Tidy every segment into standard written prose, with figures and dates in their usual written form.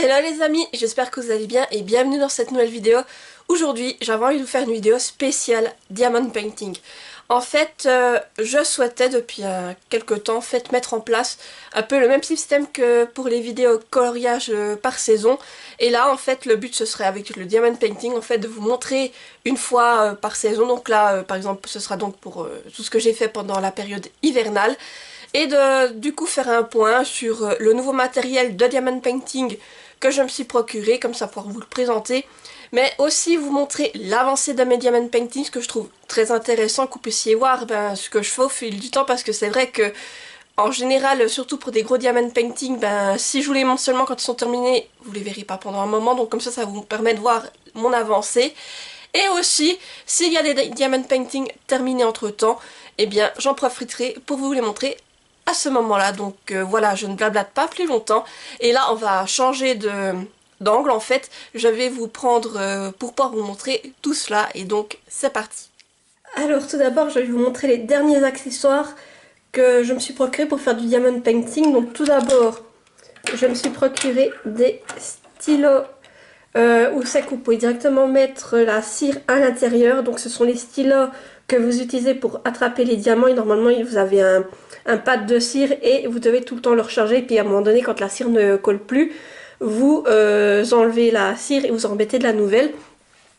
Hello les amis, j'espère que vous allez bien et bienvenue dans cette nouvelle vidéo. Aujourd'hui, j'avais envie de vous faire une vidéo spéciale Diamond Painting. En fait, je souhaitais depuis quelques temps mettre en place un peu le même système que pour les vidéos coloriage par saison. Et là, en fait, le but ce serait avec le Diamond Painting, en fait, de vous montrer une fois par saison. Donc là, par exemple, ce sera donc pour tout ce que j'ai fait pendant la période hivernale. Et de du coup faire un point sur le nouveau matériel de Diamond Painting que je me suis procuré, comme ça pour vous le présenter, mais aussi vous montrer l'avancée de mes Diamond Paintings, ce que je trouve très intéressant, que vous puissiez voir ce que je fais au fil du temps, parce que c'est vrai que en général, surtout pour des gros Diamond Paintings, si je vous les montre seulement quand ils sont terminés, vous les verrez pas pendant un moment, donc comme ça vous permet de voir mon avancée. Et aussi, s'il y a des Diamond Paintings terminés entre temps, eh bien j'en profiterai pour vous les montrer à ce moment-là. Donc voilà, je ne blablate pas plus longtemps. Et là, on va changer d'angle en fait. Je vais vous prendre pour pouvoir vous montrer tout cela. Et donc, c'est parti. Alors tout d'abord, je vais vous montrer les derniers accessoires que je me suis procuré pour faire du diamond painting. Donc tout d'abord, je me suis procuré des stylos où c'est que vous pouvez directement mettre la cire à l'intérieur. Donc ce sont les stylos que vous utilisez pour attraper les diamants. Et normalement, vous avez un pad de cire et vous devez tout le temps le recharger. Et puis à un moment donné, quand la cire ne colle plus, vous enlevez la cire et vous en remettez de la nouvelle.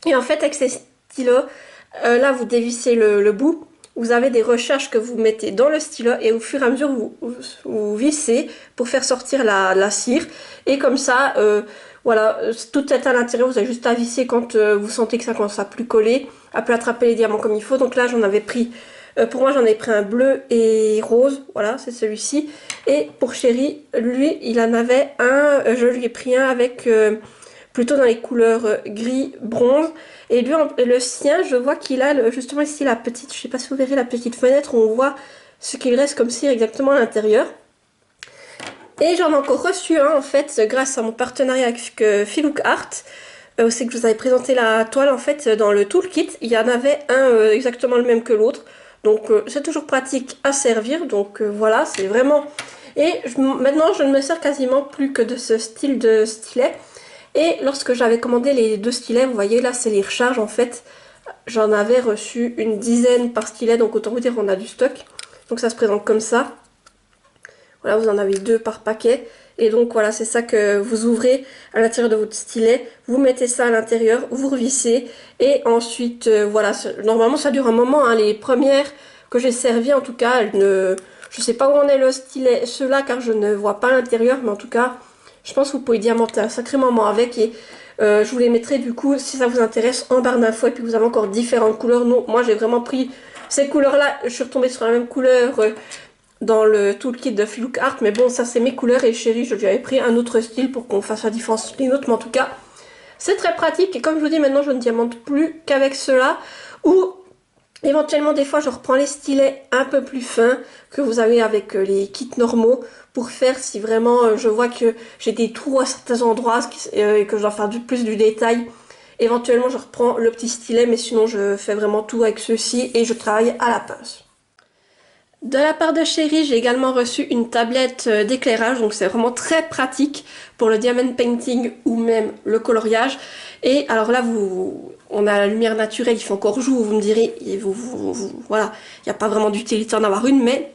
Et en fait, avec ces stylos, là vous dévissez le bout. Vous avez des recharges que vous mettez dans le stylo et au fur et à mesure vous vissez pour faire sortir la cire. Et comme ça, voilà, tout est à l'intérieur. Vous avez juste à visser quand vous sentez que ça commence à plus coller, à plus attraper les diamants comme il faut. Donc là, j'en avais pris, pour moi, j'en ai pris un bleu et rose. Voilà, c'est celui-ci. Et pour Chéri, lui, il en avait un. Je lui ai pris un avec plutôt dans les couleurs gris, bronze. Et lui, le sien, je vois qu'il a justement ici la petite, je sais pas si vous verrez la petite fenêtre où on voit ce qu'il reste comme cire exactement à l'intérieur. Et j'en ai encore reçu un en fait grâce à mon partenariat avec Filook Art. C'est que je vous avais présenté la toile en fait dans le toolkit. Il y en avait un exactement le même que l'autre. Donc c'est toujours pratique à servir. Donc voilà, c'est vraiment... Et maintenant je ne me sers quasiment plus que de ce style de stylet. Et lorsque j'avais commandé les deux stylets, vous voyez là c'est les recharges en fait. J'en avais reçu une dizaine par stylet, donc autant vous dire on a du stock. Donc ça se présente comme ça. Voilà, vous en avez deux par paquet. Et donc voilà, c'est ça que vous ouvrez à l'intérieur de votre stylet. Vous mettez ça à l'intérieur, vous revissez. Et ensuite, voilà, normalement ça dure un moment. Hein. Les premières que j'ai servies, en tout cas, je sais pas où en est le stylet, ceux-là, car je ne vois pas l'intérieur. Mais en tout cas, je pense que vous pouvez diamanter un sacré moment avec. Et je vous les mettrai du coup, si ça vous intéresse, en barre d'infos. Et puis vous avez encore différentes couleurs. Non, moi j'ai vraiment pris ces couleurs-là. Je suis retombée sur la même couleur dans le toolkit de Filook Art, mais bon, ça c'est mes couleurs. Et Chéri, je lui avais pris un autre style pour qu'on fasse la différence les nôtres, mais en tout cas c'est très pratique. Et comme je vous dis, maintenant je ne diamante plus qu'avec cela, ou éventuellement des fois je reprends les stylets un peu plus fins que vous avez avec les kits normaux pour faire si vraiment je vois que j'ai des trous à certains endroits et que je dois faire plus du détail. Éventuellement je reprends le petit stylet, mais sinon je fais vraiment tout avec ceux-ci et je travaille à la pince. De la part de Chéri, j'ai également reçu une tablette d'éclairage, donc c'est vraiment très pratique pour le diamond painting ou même le coloriage. Et alors là, on a la lumière naturelle, il fait encore jour, vous me direz, et voilà, il n'y a pas vraiment d'utilité d'en avoir une, mais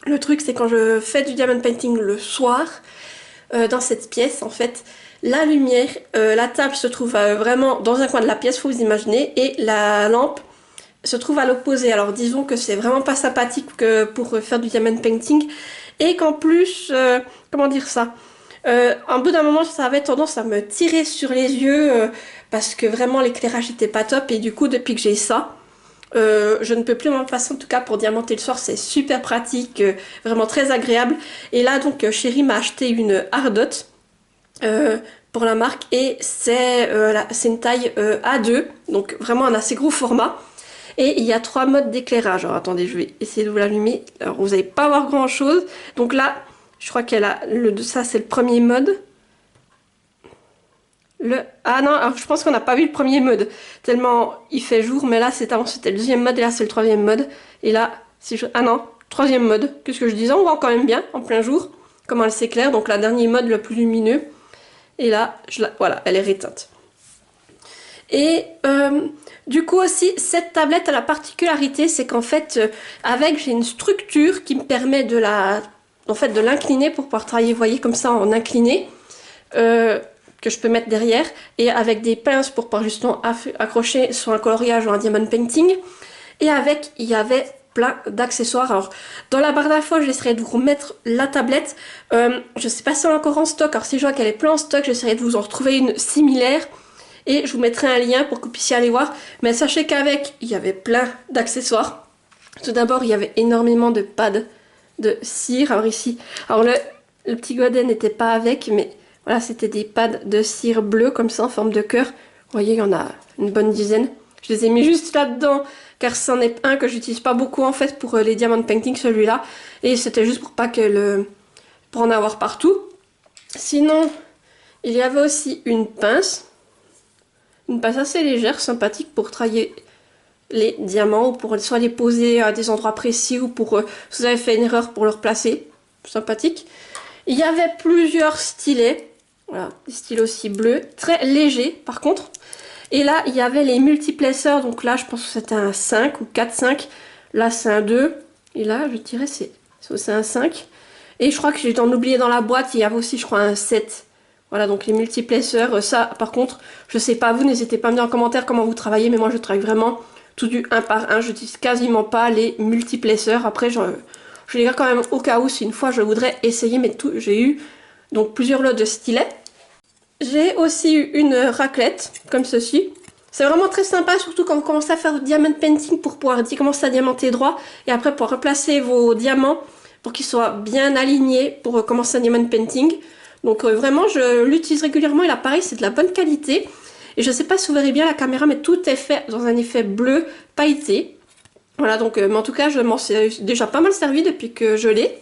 le truc c'est quand je fais du diamond painting le soir, dans cette pièce, en fait, la lumière, la table se trouve vraiment dans un coin de la pièce, faut vous imaginer, et la lampe se trouve à l'opposé. Alors disons que c'est vraiment pas sympathique que pour faire du diamond painting et qu'en plus, comment dire ça, en bout d'un moment ça avait tendance à me tirer sur les yeux parce que vraiment l'éclairage était pas top et du coup depuis que j'ai ça, je ne peux plus m'en passer. En tout cas pour diamanter le soir c'est super pratique, vraiment très agréable. Et là donc Chéri m'a acheté une Ardot pour la marque et c'est une taille A2, donc vraiment un assez gros format. Et il y a 3 modes d'éclairage. Alors attendez, je vais essayer de vous l'allumer. Alors vous n'allez pas voir grand chose. Donc là, je crois qu'elle a ça c'est le premier mode. Ah non, alors je pense qu'on n'a pas vu le premier mode. Tellement il fait jour, mais là c'était le deuxième mode et là c'est le troisième mode. Et là, ah non, troisième mode. Qu'est-ce que je disais? On voit quand même bien en plein jour comment elle s'éclaire. Donc la dernier mode le plus lumineux. Et là, voilà, elle est réteinte. Et du coup aussi, cette tablette a la particularité, c'est qu'en fait, j'ai une structure qui me permet de l'incliner pour pouvoir travailler, vous voyez, comme ça en incliné, que je peux mettre derrière, et avec des pinces pour pouvoir justement accrocher sur un coloriage ou un diamond painting. Et avec, il y avait plein d'accessoires. Alors, dans la barre d'infos, j'essaierai de vous remettre la tablette. Je sais pas si elle est encore en stock. Alors, si je vois qu'elle est plein en stock, j'essaierai de vous en retrouver une similaire. Et je vous mettrai un lien pour que vous puissiez aller voir. Mais sachez qu'avec, il y avait plein d'accessoires. Tout d'abord, il y avait énormément de pads de cire. Alors ici, le petit godet n'était pas avec, mais voilà, c'était des pads de cire bleue comme ça en forme de cœur. Vous voyez, il y en a une bonne dizaine. Je les ai mis juste là-dedans car c'en est un que j'utilise pas beaucoup en fait pour les diamond painting, celui-là. Et c'était juste pour pas pour en avoir partout. Sinon, il y avait aussi une pince. Une pince assez légère, sympathique pour travailler les diamants ou pour soit les poser à des endroits précis ou pour si vous avez fait une erreur pour le replacer. Sympathique. Il y avait plusieurs stylets. Voilà, des stylets aussi bleus, très légers par contre. Et là, il y avait les multiplaceurs. Donc là, je pense que c'était un 5 ou 4-5. Là, c'est un 2. Et là, je dirais c'est un 5. Et je crois que j'ai en oublié dans la boîte. Il y avait aussi, je crois, un 7. Voilà, donc les multiplaceurs. Ça, par contre, je sais pas vous. N'hésitez pas à me dire en commentaire comment vous travaillez. Mais moi, je travaille vraiment tout du 1 par 1. Je n'utilise quasiment pas les multiplaceurs. Après, je les garde quand même au cas où si une fois je voudrais essayer. Mais j'ai eu donc plusieurs lots de stylets. J'ai aussi eu une raclette, comme ceci. C'est vraiment très sympa, surtout quand vous commencez à faire du diamond painting pour pouvoir commencer à diamanter droit. Et après pour replacer vos diamants pour qu'ils soient bien alignés pour commencer un diamond painting. Donc vraiment, je l'utilise régulièrement et là pareil, c'est de la bonne qualité. Et je ne sais pas si vous verrez bien la caméra, mais tout est fait dans un effet bleu pailleté. Voilà, donc mais en tout cas, je m'en suis déjà pas mal servi depuis que je l'ai.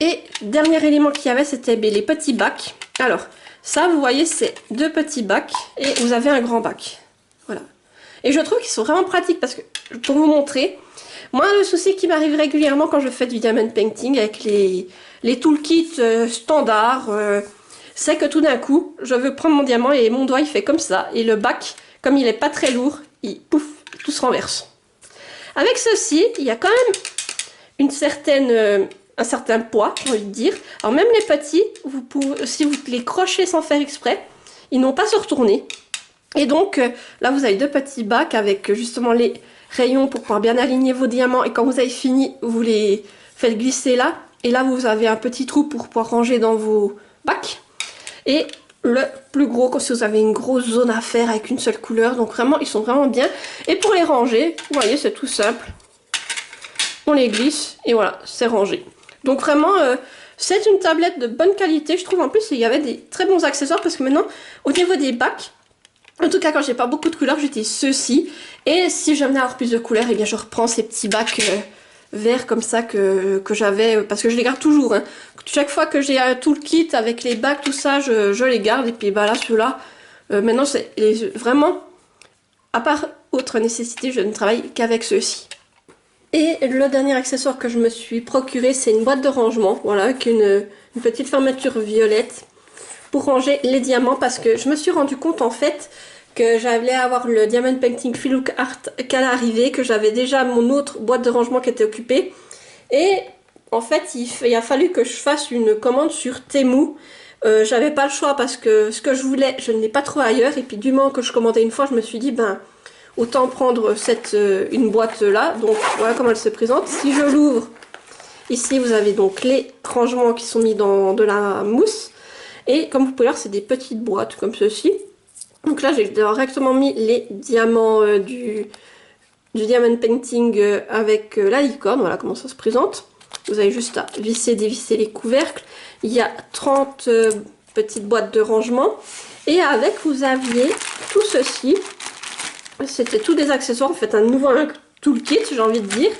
Et dernier élément qu'il y avait, c'était les petits bacs. Alors, ça, vous voyez, c'est 2 petits bacs et vous avez un grand bac. Voilà. Et je trouve qu'ils sont vraiment pratiques parce que, pour vous montrer, moi, le souci qui m'arrive régulièrement quand je fais du diamond painting avec les toolkits standards, c'est que tout d'un coup, je veux prendre mon diamant et mon doigt, il fait comme ça. Et le bac, comme il n'est pas très lourd, pouf, tout se renverse. Avec ceci, il y a quand même un certain poids, j'ai envie de dire. Alors même les petits, si vous les crochez sans faire exprès, ils n'ont pas à se retourner. Et donc là vous avez 2 petits bacs avec justement les rayons pour pouvoir bien aligner vos diamants. Et quand vous avez fini, vous les faites glisser là. Et là vous avez un petit trou pour pouvoir ranger dans vos bacs. Et le plus gros, quand si vous avez une grosse zone à faire avec une seule couleur. Donc vraiment, ils sont vraiment bien. Et pour les ranger, vous voyez, c'est tout simple. On les glisse et voilà, c'est rangé. Donc vraiment, c'est une tablette de bonne qualité. Je trouve en plus il y avait des très bons accessoires parce que maintenant, au niveau des bacs, en tout cas quand j'ai pas beaucoup de couleurs, j'utilise ceux-ci. Et si j'aimerais avoir plus de couleurs, et bien je reprends ces petits bacs verts comme ça que j'avais, parce que je les garde toujours. Hein. Chaque fois que j'ai un toolkit avec les bacs, tout ça, je les garde. Et puis bah là, ceux-là, maintenant c'est vraiment, à part autre nécessité, je ne travaille qu'avec ceux-ci. Et le dernier accessoire que je me suis procuré, c'est une boîte de rangement, voilà, avec une petite fermeture violette pour ranger les diamants parce que je me suis rendu compte en fait que j'allais avoir le Diamond Painting Filook Art qu'à l'arrivée, que j'avais déjà mon autre boîte de rangement qui était occupée. Et en fait, il a fallu que je fasse une commande sur Temu. J'avais pas le choix parce que ce que je voulais, je ne l'ai pas trouvé ailleurs. Et puis du moment que je commandais une fois, je me suis dit, ben... autant prendre une boîte là, donc voilà comment elle se présente. Si je l'ouvre, ici vous avez donc les rangements qui sont mis dans de la mousse. Et comme vous pouvez voir, c'est des petites boîtes comme ceci. Donc là j'ai directement mis les diamants du diamond painting avec la licorne, voilà comment ça se présente. Vous avez juste à visser, dévisser les couvercles. Il y a 30 petites boîtes de rangement. Et avec vous aviez tout ceci. C'était tous des accessoires, en fait un nouveau toolkit j'ai envie de dire.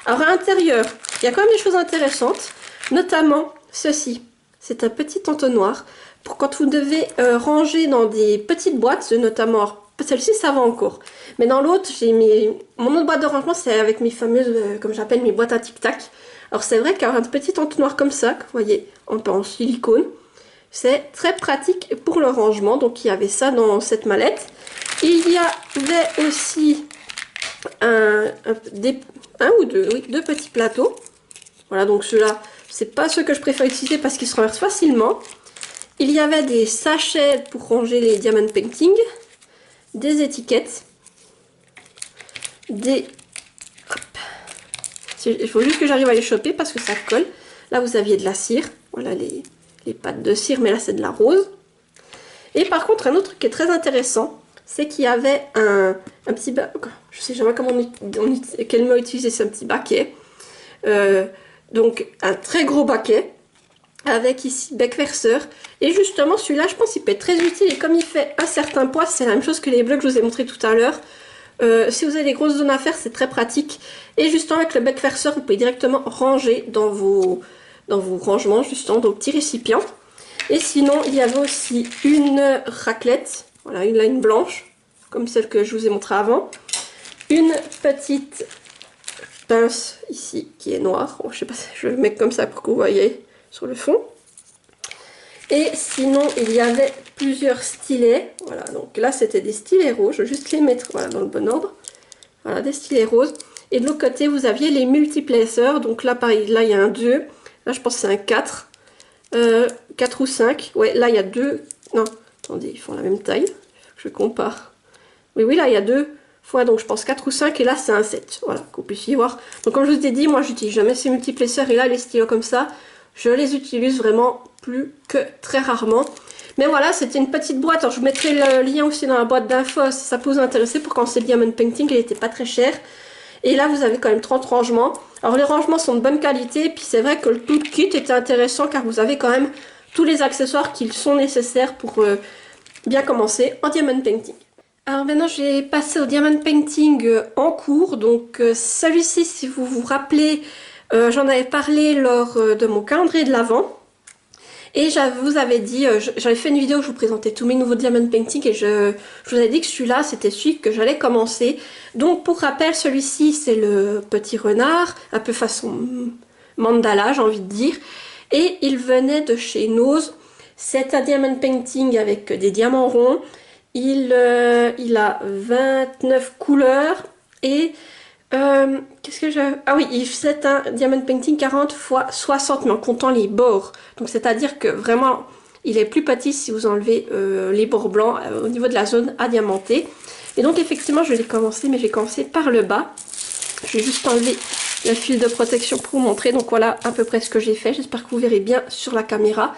Alors à l'intérieur, il y a quand même des choses intéressantes, notamment ceci. C'est un petit entonnoir pour quand vous devez ranger dans des petites boîtes, notamment, celle-ci ça va encore. Mais dans l'autre, j'ai mon autre boîte de rangement, c'est avec mes fameuses, comme j'appelle mes boîtes à tic-tac. Alors c'est vrai qu'avoir un petit entonnoir comme ça, que vous voyez, en silicone, C'est très pratique pour le rangement. Donc il y avait ça dans cette mallette. Il y avait aussi deux petits plateaux. Voilà, donc ceux-là, c'est pas ceux que je préfère utiliser parce qu'ils se renversent facilement. Il y avait des sachets pour ranger les diamond painting, des étiquettes, des... Hop. Il faut juste que j'arrive à les choper parce que ça colle. Là, vous aviez de la cire. Voilà les pattes de cire, mais là, c'est de la rose. Et par contre, un autre truc qui est très intéressant, c'est qu'il y avait un petit... Je sais jamais comment quel mot utiliser, c'est un petit baquet. Donc, un très gros baquet. Avec ici bec verseur. Et justement, celui-là, je pense qu'il peut être très utile. Et comme il fait un certain poids, c'est la même chose que les bleus que je vous ai montré tout à l'heure. Si vous avez des grosses zones à faire, c'est très pratique. Et justement, avec le bec verseur, vous pouvez directement ranger dans vos rangements, justement, dans vos petits récipients. Et sinon, il y avait aussi une raclette. Voilà, une line blanche, comme celle que je vous ai montrée avant. Une petite pince ici, qui est noire. Bon, je sais pas si je vais le mettre comme ça pour que vous voyez sur le fond. Et sinon, il y avait plusieurs stylets. Voilà, donc là, c'était des stylets roses. Je vais juste les mettre voilà, dans le bon ordre. Voilà, des stylets roses. Et de l'autre côté, vous aviez les multiplacers. Donc là, pareil, là, il y a un 2. Là, je pense que c'est un 4. 4 ou 5. Ouais, là, il y a 2. Non, attendez, ils font la même taille. Je compare. Oui, là, il y a 2 fois, donc je pense 4 ou 5. Et là, c'est un 7. Voilà, qu'on puisse y voir. Donc, comme je vous ai dit, moi, j'utilise jamais ces multiplacers. Et là, les stylos comme ça, je les utilise vraiment plus que très rarement. Mais voilà, c'était une petite boîte. Alors, je vous mettrai le lien aussi dans la boîte d'infos si ça peut vous intéresser pour quand c'est le diamond painting. Elle n'était pas très chère. Et là, vous avez quand même 30 rangements. Alors, les rangements sont de bonne qualité. Puis, c'est vrai que le tout kit était intéressant car vous avez quand même tous les accessoires qui sont nécessaires pour bien commencer en diamond painting. Alors maintenant, je vais passer au diamond painting en cours. Donc, celui-ci, si vous vous rappelez... j'en avais parlé lors de mon calendrier de l'Avent. Et je vous avais dit, j'avais fait une vidéo où je vous présentais tous mes nouveaux diamond painting et je vous avais dit que celui-là, c'était celui que j'allais commencer. Donc pour rappel, celui-ci, c'est le petit renard, un peu façon mandala, j'ai envie de dire. Et il venait de chez Nose. C'est un diamond painting avec des diamants ronds. Il a 29 couleurs et... qu'est-ce que j'ai... Ah oui, c'est un diamond painting 40 x 60, mais en comptant les bords. Donc c'est-à-dire que vraiment, il est plus petit si vous enlevez les bords blancs au niveau de la zone à diamanter. Et donc effectivement, je l'ai commencé, mais j'ai commencé par le bas. Je vais juste enlever le fil de protection pour vous montrer. Donc voilà à peu près ce que j'ai fait. J'espère que vous verrez bien sur la caméra.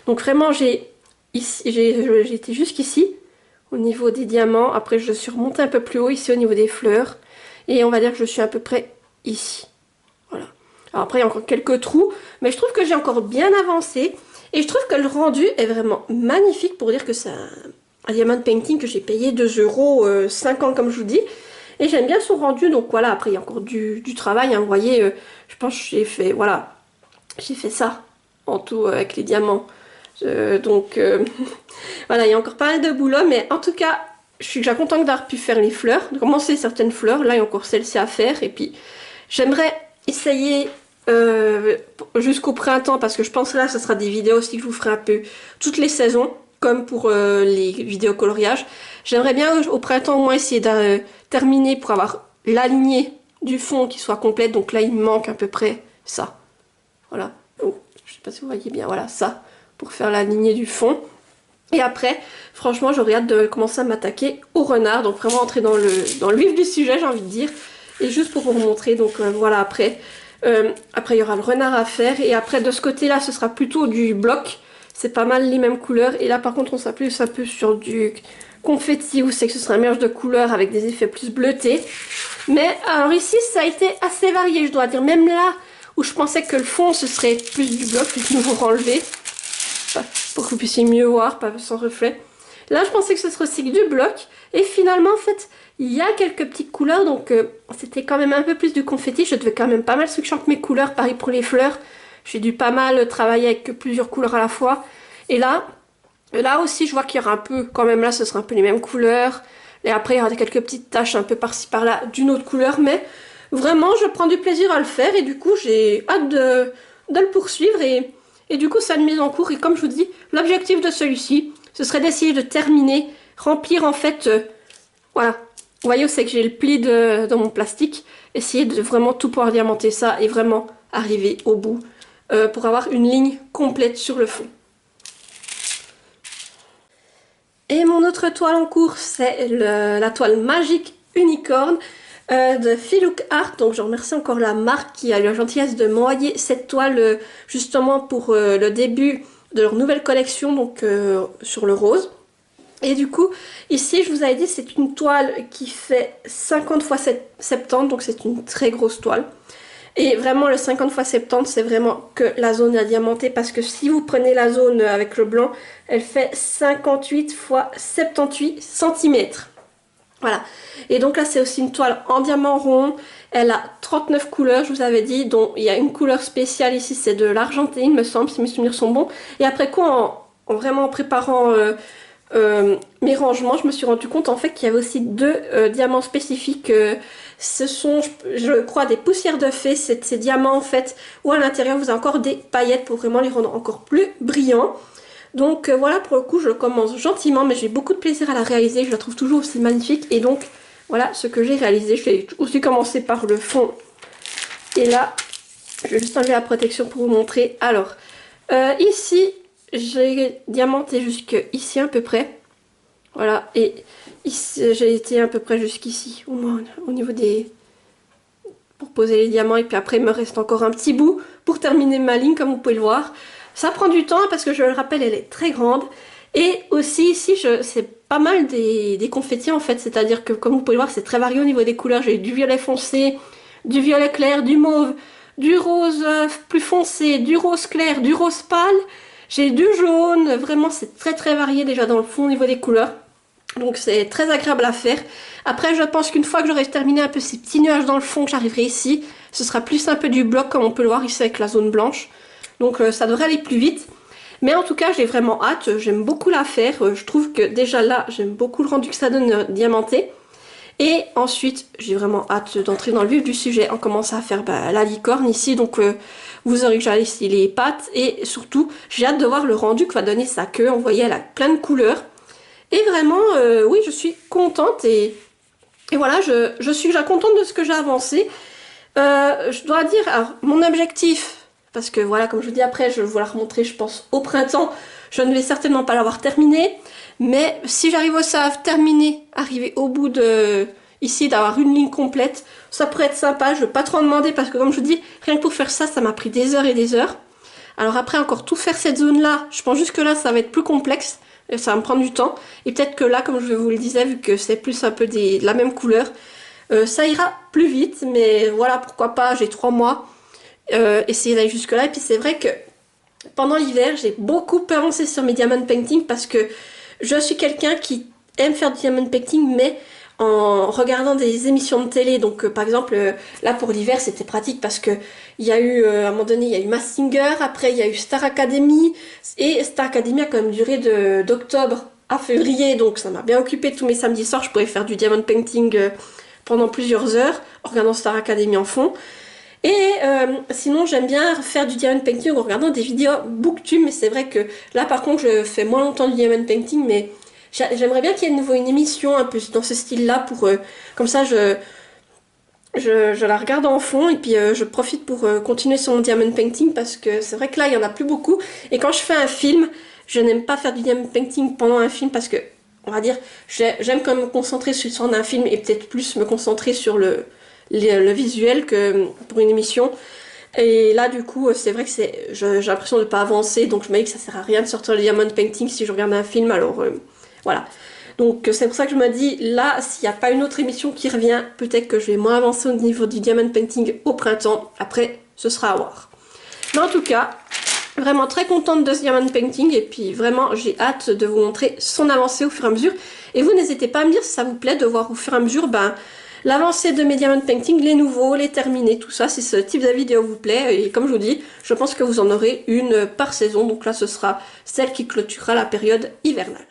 Donc vraiment, j'ai été jusqu'ici, au niveau des diamants. Après, je suis remontée un peu plus haut, ici au niveau des fleurs. Et on va dire que je suis à peu près ici. Voilà. Alors après, il y a encore quelques trous. Mais je trouve que j'ai encore bien avancé. Et je trouve que le rendu est vraiment magnifique pour dire que c'est un diamond painting que j'ai payé 2,50 € comme je vous dis. Et j'aime bien son rendu. Donc voilà, après il y a encore du travail. Hein. Vous voyez, je pense que j'ai fait, voilà, j'ai fait ça en tout avec les diamants. Voilà, il y a encore pas mal de boulot. Mais en tout cas... je suis déjà contente d'avoir pu faire les fleurs, de commencer certaines fleurs. Là, il y a encore celle-ci à faire. Et puis, j'aimerais essayer jusqu'au printemps, parce que je pense que là, ce sera des vidéos aussi que je vous ferai un peu toutes les saisons, comme pour les vidéos coloriage. J'aimerais bien au printemps au moins essayer de terminer pour avoir la lignée du fond qui soit complète. Donc là, il me manque à peu près ça. Voilà. Oh, je sais pas si vous voyez bien. Voilà, ça, pour faire la lignée du fond. Et après, franchement, j'aurais hâte de commencer à m'attaquer au renard. Donc vraiment entrer dans le vif du sujet, j'ai envie de dire. Et juste pour vous montrer, donc voilà, après, il y aura le renard à faire. Et après, de ce côté-là, ce sera plutôt du bloc. C'est pas mal les mêmes couleurs. Et là, par contre, on s'appuie un peu sur du confetti, où c'est que ce sera un mélange de couleurs avec des effets plus bleutés. Mais alors ici, ça a été assez varié, je dois dire. Même là, où je pensais que le fond, ce serait plus du bloc, je vais vous renlever. Pour que vous puissiez mieux voir, pas sans reflet. Là, je pensais que ce serait aussi du bloc. Et finalement, en fait, il y a quelques petites couleurs. Donc, c'était quand même un peu plus du confetti. Je devais quand même pas mal switcher entre mes couleurs. Pareil pour les fleurs. J'ai dû pas mal travailler avec plusieurs couleurs à la fois. Et là aussi, je vois qu'il y aura un peu, quand même là, ce sera un peu les mêmes couleurs. Et après, il y aura quelques petites taches un peu par-ci par-là d'une autre couleur. Mais vraiment, je prends du plaisir à le faire. Et du coup, j'ai hâte de le poursuivre. Et Et du coup c'est une mise en cours et comme je vous dis, l'objectif de celui-ci, ce serait d'essayer de terminer, remplir en fait, voilà. Vous voyez où c'est que j'ai le pli dans mon plastique. Essayer de vraiment tout pouvoir diamanter ça et vraiment arriver au bout pour avoir une ligne complète sur le fond. Et mon autre toile en cours, c'est la toile magique unicorne de Filook Art. Donc je remercie encore la marque qui a eu la gentillesse de m'envoyer cette toile justement pour le début de leur nouvelle collection, donc sur le rose. Et du coup, ici, je vous avais dit, c'est une toile qui fait 50 x 70, donc c'est une très grosse toile. Et vraiment, le 50 x 70, c'est vraiment que la zone à diamanter, parce que si vous prenez la zone avec le blanc, elle fait 58 x 78 cm. Voilà. Et donc là, c'est aussi une toile en diamant rond. Elle a 39 couleurs, je vous avais dit, dont il y a une couleur spéciale ici, c'est de l'argenté, il me semble, si mes souvenirs sont bons. Et après quoi, vraiment en préparant mes rangements, je me suis rendu compte en fait qu'il y avait aussi deux diamants spécifiques. Ce sont, je crois, des poussières de fée, ces diamants en fait, où à l'intérieur vous avez encore des paillettes pour vraiment les rendre encore plus brillants. Donc voilà, pour le coup, je commence gentiment, mais j'ai beaucoup de plaisir à la réaliser, je la trouve toujours aussi magnifique. Et donc, voilà ce que j'ai réalisé. Je vais aussi commencer par le fond. Et là, je vais juste enlever la protection pour vous montrer. Alors, ici, j'ai diamanté jusqu'ici à peu près. Voilà, et ici, j'ai été à peu près jusqu'ici, au moins au niveau des... pour poser les diamants. Et puis après, il me reste encore un petit bout pour terminer ma ligne, comme vous pouvez le voir. Ça prend du temps parce que je le rappelle, elle est très grande. Et aussi ici, c'est pas mal des confettis en fait. C'est-à-dire que comme vous pouvez le voir, c'est très varié au niveau des couleurs. J'ai du violet foncé, du violet clair, du mauve, du rose plus foncé, du rose clair, du rose pâle. J'ai du jaune. Vraiment, c'est très très varié déjà dans le fond au niveau des couleurs. Donc c'est très agréable à faire. Après, je pense qu'une fois que j'aurai terminé un peu ces petits nuages dans le fond, que j'arriverai ici, ce sera plus un peu du bloc comme on peut le voir ici avec la zone blanche. Donc ça devrait aller plus vite. Mais en tout cas, j'ai vraiment hâte. J'aime beaucoup la faire. Je trouve que déjà là, j'aime beaucoup le rendu que ça donne diamanté. Et ensuite, j'ai vraiment hâte d'entrer dans le vif du sujet en commençant à faire la licorne ici. Donc vous aurez déjà ici les pattes. Et surtout, j'ai hâte de voir le rendu que va donner sa queue. Vous voyez, elle a plein de couleurs. Et vraiment, oui, je suis contente. Et voilà, je suis déjà contente de ce que j'ai avancé. Je dois dire, alors, mon objectif... Parce que voilà, comme je vous dis après, je vais vous la remontrer, je pense, au printemps. Je ne vais certainement pas l'avoir terminée. Mais si j'arrive aussi à terminer, arriver au bout de... Ici, d'avoir une ligne complète, ça pourrait être sympa. Je ne vais pas trop en demander parce que comme je vous dis, rien que pour faire ça, ça m'a pris des heures et des heures. Alors après, encore tout faire cette zone-là, je pense juste que là, ça va être plus complexe. Et ça va me prendre du temps. Et peut-être que là, comme je vous le disais, vu que c'est plus un peu de la même couleur, ça ira plus vite. Mais voilà, pourquoi pas, j'ai 3 mois. Essayer d'aller jusque là. Et puis c'est vrai que pendant l'hiver j'ai beaucoup avancé sur mes diamond painting parce que je suis quelqu'un qui aime faire du diamond painting mais en regardant des émissions de télé. Donc par exemple là pour l'hiver c'était pratique parce que il y a eu à un moment donné il y a eu Masked Singer, après il y a eu Star Academy et Star Academy a quand même duré d'octobre à février, donc ça m'a bien occupé tous mes samedis soirs. Je pouvais faire du diamond painting pendant plusieurs heures en regardant Star Academy en fond. Et sinon j'aime bien faire du diamond painting en regardant des vidéos booktube, mais c'est vrai que là par contre je fais moins longtemps du diamond painting, mais j'aimerais bien qu'il y ait de nouveau une émission un peu dans ce style là pour comme ça je la regarde en fond et puis je profite pour continuer sur mon diamond painting parce que c'est vrai que là il y en a plus beaucoup et quand je fais un film je n'aime pas faire du diamond painting pendant un film parce que on va dire j'aime quand même me concentrer sur un film et peut-être plus me concentrer sur le visuel que pour une émission. Et là du coup c'est vrai que j'ai l'impression de ne pas avancer, donc je me dis que ça sert à rien de sortir le diamond painting si je regarde un film. Alors voilà, donc c'est pour ça que je me dis là s'il n'y a pas une autre émission qui revient, peut-être que je vais moins avancer au niveau du diamond painting au printemps. Après ce sera à voir, mais en tout cas vraiment très contente de ce diamond painting et puis vraiment j'ai hâte de vous montrer son avancée au fur et à mesure. Et vous n'hésitez pas à me dire si ça vous plaît de voir au fur et à mesure l'avancée de mes diamond painting, les nouveaux, les terminés, tout ça, si ce type de vidéo vous plaît. Et comme je vous dis, je pense que vous en aurez une par saison. Donc là, ce sera celle qui clôturera la période hivernale.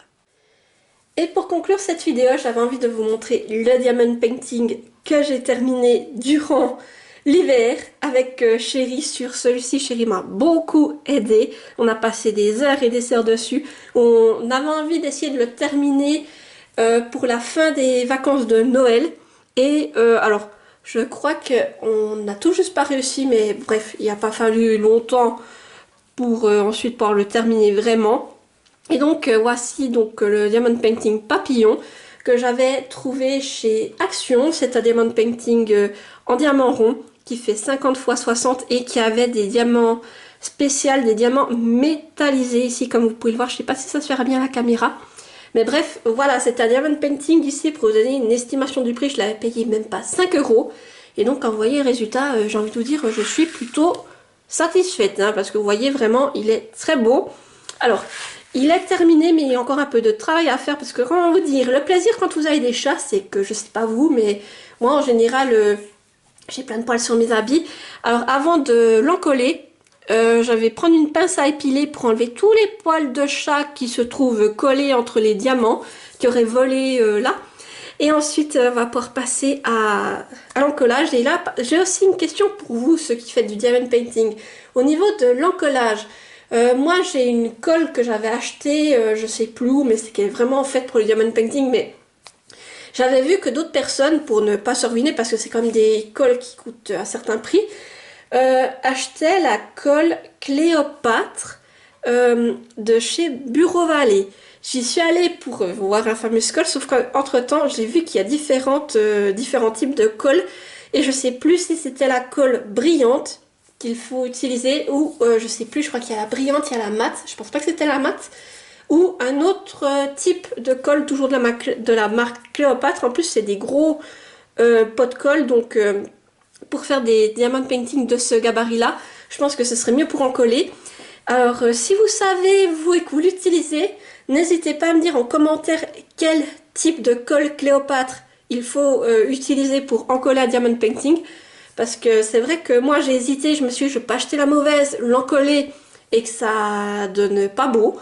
Et pour conclure cette vidéo, j'avais envie de vous montrer le diamond painting que j'ai terminé durant l'hiver avec Chéri sur celui-ci. Chéri m'a beaucoup aidé. On a passé des heures et des heures dessus. On avait envie d'essayer de le terminer pour la fin des vacances de Noël. Et alors, je crois qu'on n'a tout juste pas réussi, mais bref, il n'a pas fallu longtemps pour ensuite pouvoir le terminer vraiment. Et donc voici donc le Diamond Painting Papillon que j'avais trouvé chez Action. C'est un Diamond Painting en diamant rond qui fait 50 x 60 et qui avait des diamants spéciaux, des diamants métallisés ici comme vous pouvez le voir. Je ne sais pas si ça se verra bien à la caméra. Mais bref, voilà, c'est un Diamond Painting ici. Pour vous donner une estimation du prix, je l'avais payé même pas 5 €. Et donc quand vous voyez le résultat, j'ai envie de vous dire, je suis plutôt satisfaite. Hein, parce que vous voyez vraiment, il est très beau. Alors, il est terminé, mais il y a encore un peu de travail à faire. Parce que comment vous dire, le plaisir quand vous avez des chats, c'est que, je sais pas vous, mais moi en général, j'ai plein de poils sur mes habits. Alors avant de l'encoller, je vais prendre une pince à épiler pour enlever tous les poils de chat qui se trouvent collés entre les diamants qui auraient volé là. Et ensuite, on va pouvoir passer à l'encollage. Et là, j'ai aussi une question pour vous, ceux qui font du diamond painting. Au niveau de l'encollage, moi j'ai une colle que j'avais achetée, je sais plus où, mais c'est qu'elle est vraiment faite pour le diamond painting. Mais j'avais vu que d'autres personnes, pour ne pas se ruiner, parce que c'est comme des colles qui coûtent un certain prix, achetaient la colle Cléopâtre de chez Bureau Vallée. J'y suis allée pour voir la fameuse colle, sauf qu'entre temps j'ai vu qu'il y a différents types de colle et je sais plus si c'était la colle brillante qu'il faut utiliser ou je sais plus, je crois qu'il y a la brillante, il y a la mate, je pense pas que c'était la mate, ou un autre type de colle toujours de la marque Cléopâtre. En plus c'est des gros pots de colle, donc pour faire des diamond painting de ce gabarit là, je pense que ce serait mieux pour en coller. Alors si vous savez vous et que vous l'utilisez, n'hésitez pas à me dire en commentaire quel type de colle Cléopâtre il faut utiliser pour encoller un diamond painting. Parce que c'est vrai que moi j'ai hésité, je me suis dit je ne vais pas acheter la mauvaise, l'encoller et que ça donne pas beau.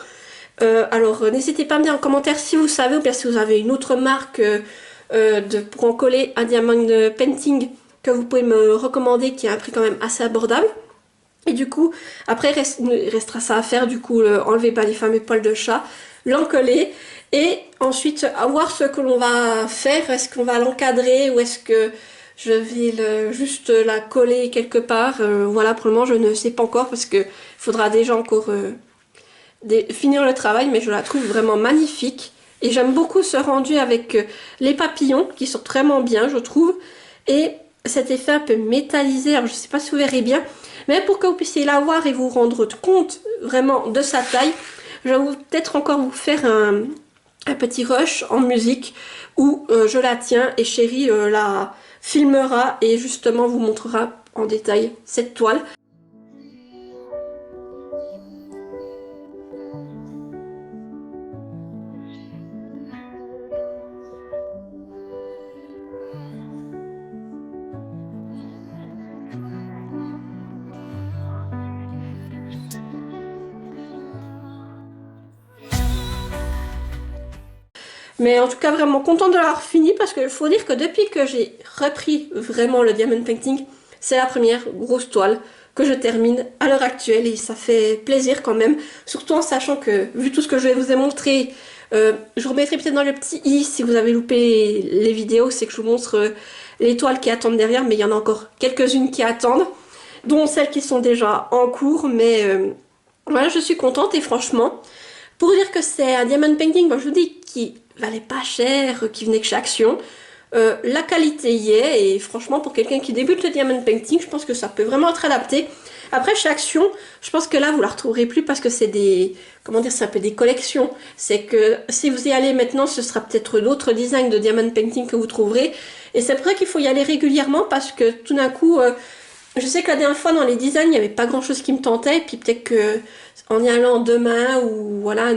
Alors n'hésitez pas à me dire en commentaire si vous savez ou bien si vous avez une autre marque pour encoller un diamond painting que vous pouvez me recommander qui a un prix quand même assez abordable. Et du coup, après il restera ça à faire, du coup enlever les fameux poils de chat, l'encoller et ensuite voir ce que l'on va faire. Est-ce qu'on va l'encadrer ou est-ce que je vais juste la coller quelque part. Voilà, pour le moment je ne sais pas encore parce que faudra déjà encore finir le travail, mais je la trouve vraiment magnifique. Et j'aime beaucoup ce rendu avec les papillons qui sont vraiment bien, je trouve. Et cet effet un peu métallisé, alors je ne sais pas si vous verrez bien, mais pour que vous puissiez la voir et vous rendre compte vraiment de sa taille, je vais peut-être encore vous faire un petit rush en musique où je la tiens et Chéri la filmera et justement vous montrera en détail cette toile. Mais en tout cas vraiment contente de l'avoir fini parce qu'il faut dire que depuis que j'ai repris vraiment le diamond painting, c'est la première grosse toile que je termine à l'heure actuelle et ça fait plaisir quand même, surtout en sachant que vu tout ce que je vous ai montré, je remettrai peut-être dans le petit i si vous avez loupé les vidéos, c'est que je vous montre les toiles qui attendent derrière, mais il y en a encore quelques-unes qui attendent, dont celles qui sont déjà en cours, mais voilà, je suis contente et franchement, pour dire que c'est un diamond painting, moi je vous dis, qui valait pas cher, qui venait que chez Action. La qualité y est et franchement pour quelqu'un qui débute le diamond painting, je pense que ça peut vraiment être adapté. Après chez Action, je pense que là vous la retrouverez plus parce que c'est des, comment dire, c'est un peu des collections. C'est que si vous y allez maintenant, ce sera peut-être d'autres designs de diamond painting que vous trouverez. Et c'est vrai qu'il faut y aller régulièrement parce que tout d'un coup, je sais que la dernière fois dans les designs, il n'y avait pas grand chose qui me tentait. Et puis peut-être que en y allant demain ou voilà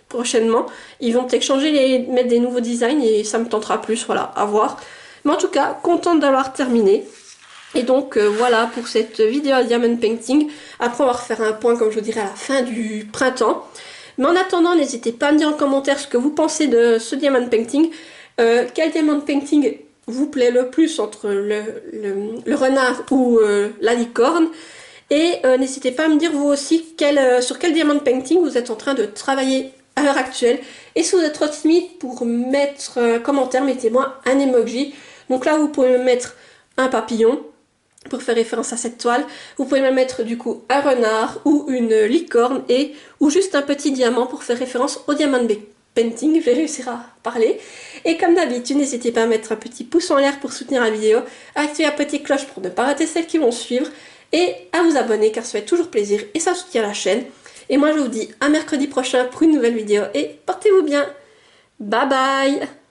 prochainement, ils vont peut-être changer mettre des nouveaux designs et ça me tentera plus, voilà, à voir. Mais en tout cas, contente d'avoir terminé. Et donc voilà pour cette vidéo diamond painting. Après on va refaire un point comme je vous dirai à la fin du printemps. Mais en attendant, n'hésitez pas à me dire en commentaire ce que vous pensez de ce diamond painting. Quel diamond painting vous plaît le plus entre le renard ou la licorne. Et n'hésitez pas à me dire vous aussi sur quel diamond painting vous êtes en train de travailler à l'heure actuelle. Et si vous êtes trop timide pour mettre un commentaire, mettez-moi un emoji. Donc là vous pouvez me mettre un papillon pour faire référence à cette toile. Vous pouvez me mettre du coup un renard ou une licorne ou juste un petit diamant pour faire référence au diamond painting. Je vais réussir à parler. Et comme d'habitude, n'hésitez pas à mettre un petit pouce en l'air pour soutenir la vidéo, à activer la petite cloche pour ne pas rater celles qui vont suivre et à vous abonner car ça fait toujours plaisir et ça soutient la chaîne. Et moi je vous dis à mercredi prochain pour une nouvelle vidéo et portez-vous bien. Bye bye!